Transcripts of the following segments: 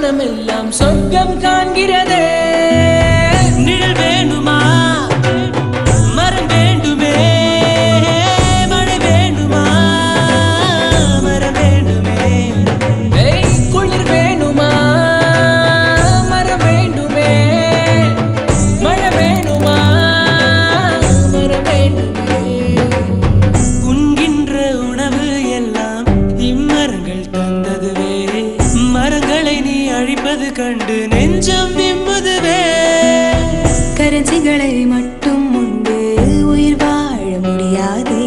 மனமெல்லாம் சொர்க்கம் காண்கிறதே. நிழல் வேண்டுமா, மரம் வேண்டுமே, மழை வேண்டுமா, மரம் வேண்டுமே. குளிர் வேணுமா, மரம் வேண்டுமே, மழை வேணுமா, மரம் வேண்டுமே. உண்கின்ற உணவு எல்லாம் இம்மரங்கள் தந்ததுவே. மரங்களை நீ அழிப்பது கண்டு நெஞ்சம் விம்புதுவே. கரஞ்சிகளை மட்டும் உண்டு உயிர் வாழ முடியாதே.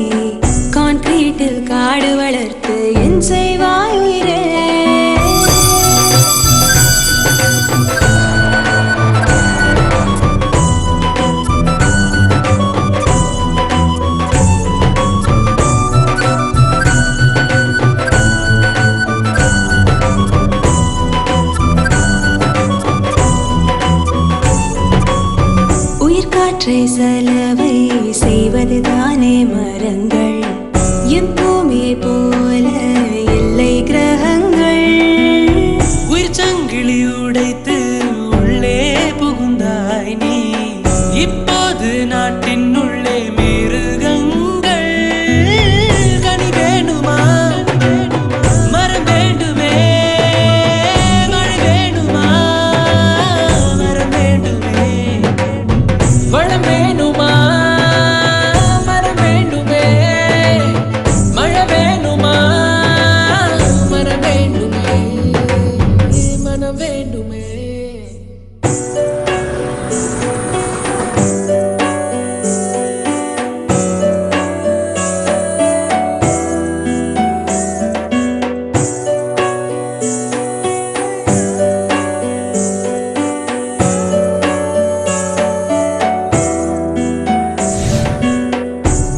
கான்கிரீட்டில் காடு வளர்த்து என் செய்வாய் உயிரே. காற்றை செலவை செய்வதுதானே மரங்கள். என் பூமியை போல இல்லை கிரகங்கள். உயிர் சங்கிலி உடைத்து உள்ளே புகுந்தாய் நீ. இப்போது நாட்டின் உள்ளே மிருகங்கள். கனி வேணுமா, மரம் வேண்டுமே, மழை வேணுமா, மரம் வேண்டுமே. வளம் வேணுமா, மரம் வேண்டுமே, மழை வேணுமா, மரம் வேண்டுமே, மனம் வேண்டுமே.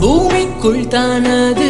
பூமிக்குள் தானது